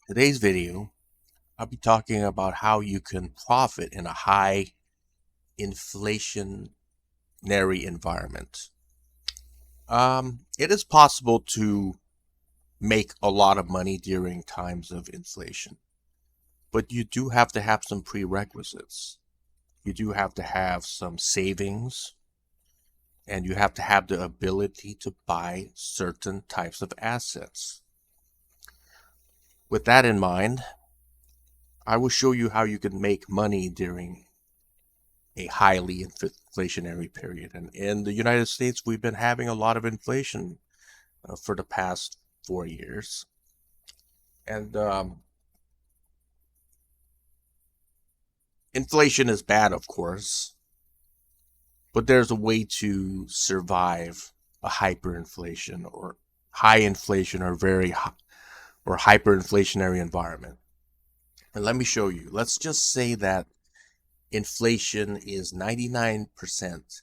Today's video, I'll be talking about how you can profit in a high inflationary environment. It is possible to make a lot of money during times of inflation, but you do have to have some prerequisites. You do have to have some savings, and you have to have the ability to buy certain types of assets. With that in mind, I will show you how you can make money during a highly inflationary period. And in the United States, we've been having a lot of inflation for the past 4 years. And inflation is bad, of course, but there's a way to survive a hyperinflation or high inflation or very high or hyperinflationary environment. And let me show you. Let's just say that inflation is 99%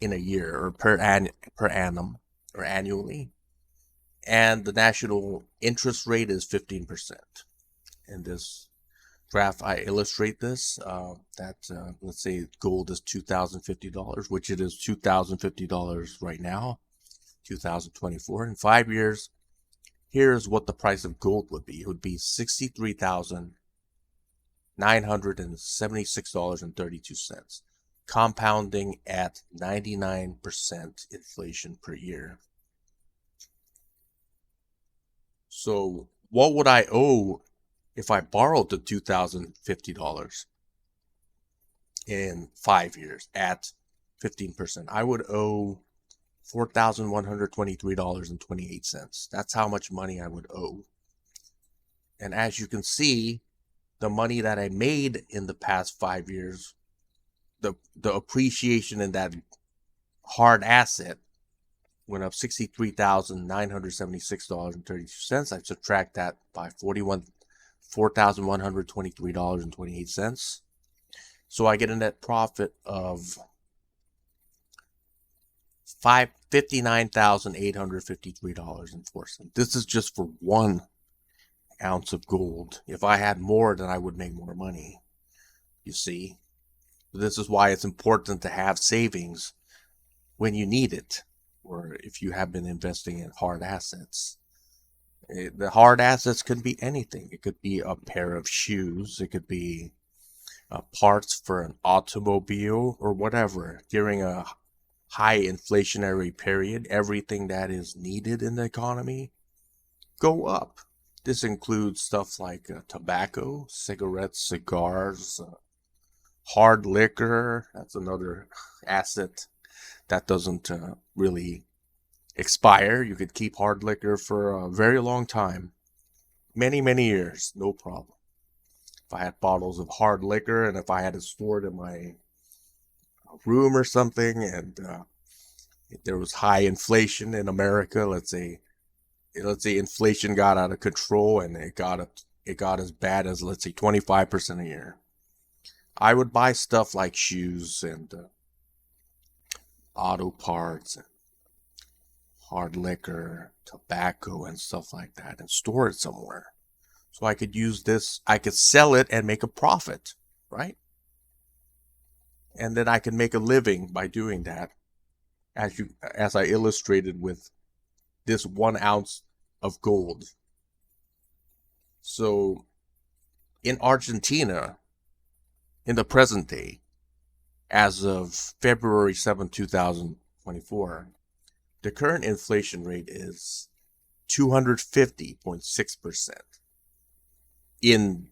in a year or per annum or annually, and the national interest rate is 15%. In this graph, I illustrate this let's say gold is $2,050, which it is $2,050 right now, 2024. In 5 years, here's what the price of gold would be. It would be $63,976.32, compounding at 99% inflation per year. So what would I owe if I borrowed the $2,050 in 5 years at 15%? I would owe $4,123.28. That's how much money I would owe. And as you can see, the money that I made in the past 5 years, the appreciation in that hard asset went up $63,976.32. I subtract that by $4,123.28. So I get a net profit of $59,853.04. This is just for 1 ounce of gold. If I had more, then I would make more money. You see, this is why it's important to have savings when you need it, or if you have been investing in hard assets. The hard assets could be anything. It could be a pair of shoes. It could be parts for an automobile or whatever. During a high inflationary period, everything that is needed in the economy go up. This includes stuff like tobacco, cigarettes, cigars, hard liquor. That's another asset that doesn't really expire. You could keep hard liquor for a very long time, many, many years, no problem. If I had bottles of hard liquor and if I had it stored in my room or something, and if there was high inflation in America, let's say inflation got out of control and it got as bad as, let's say, 25% a year, I would buy stuff like shoes and auto parts and hard liquor, tobacco, and stuff like that, and store it somewhere. So I could use this, I could sell it and make a profit, right? And then I can make a living by doing that, as I illustrated with this 1 ounce of gold. So in Argentina, in the present day, as of February 7, 2024, the current inflation rate is 250.6% in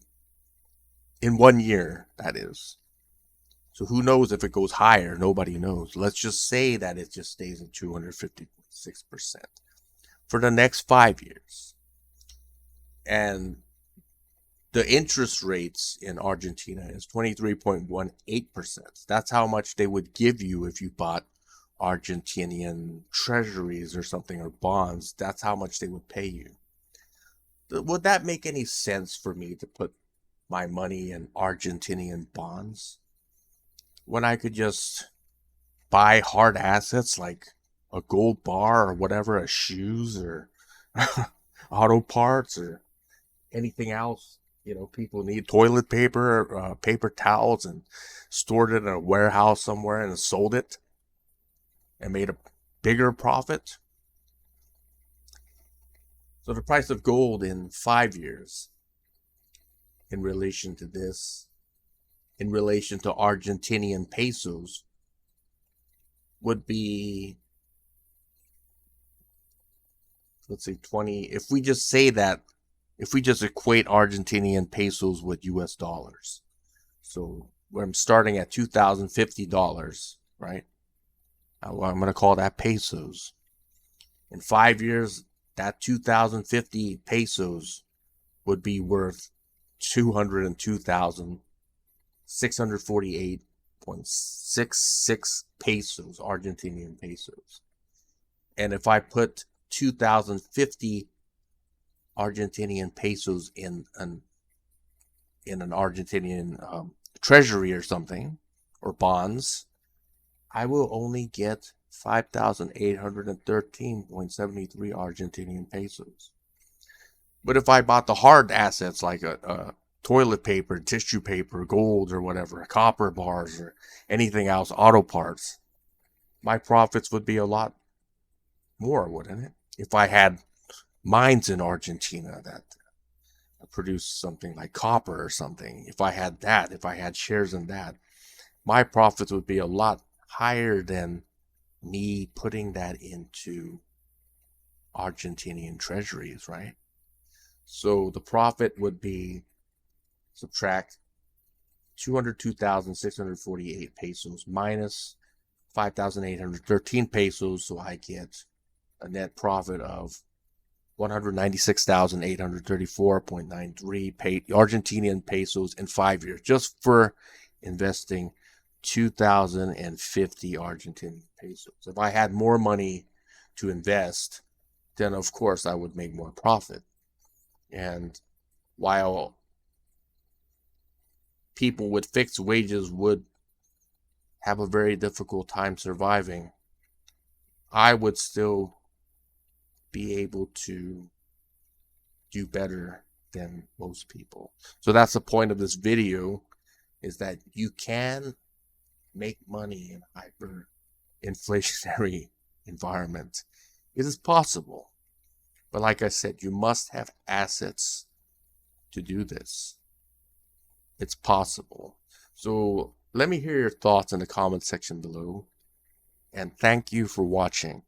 1 year, that is. So who knows if it goes higher? Nobody knows. Let's just say that it just stays at 250.6% for the next 5 years. And the interest rates in Argentina is 23.18%. That's how much they would give you if you bought Argentinian treasuries or something, or bonds. That's how much they would pay you. Would that make any sense for me to put my money in Argentinian bonds when I could just buy hard assets like a gold bar or whatever, a shoes or auto parts or anything else. People need toilet paper, paper towels, and stored it in a warehouse somewhere and sold it and made a bigger profit. So the price of gold in 5 years in relation to this, in relation to Argentinian pesos, would be, let's say 20. If we just say that, if we just equate Argentinian pesos with US dollars. So I'm starting at $2,050, right? I'm going to call that pesos. In 5 years, that 2,050 pesos would be worth 202,648.66 pesos, Argentinian pesos. And if I put 2,050 Argentinian pesos in an Argentinian treasury or something, or bonds, I will only get 5,813.73 Argentinian pesos. But if I bought the hard assets like a toilet paper, tissue paper, gold or whatever, copper bars or anything else, auto parts, my profits would be a lot more, wouldn't it? If I had mines in Argentina that produce something like copper or something, if I had shares in that, my profits would be a lot higher than me putting that into Argentinian treasuries, right? So the profit would be, subtract 202,648 pesos minus 5,813 pesos, so I get a net profit of 196,834.93 Argentinian pesos in 5 years, just for investing 2,050 Argentinian pesos. If I had more money to invest, then of course I would make more profit. And while people with fixed wages would have a very difficult time surviving, I would still be able to do better than most people. So that's the point of this video, is that you can make money in a hyper-inflationary environment. It is possible. But like I said, you must have assets to do this. It's possible. So let me hear your thoughts in the comment section below. And thank you for watching.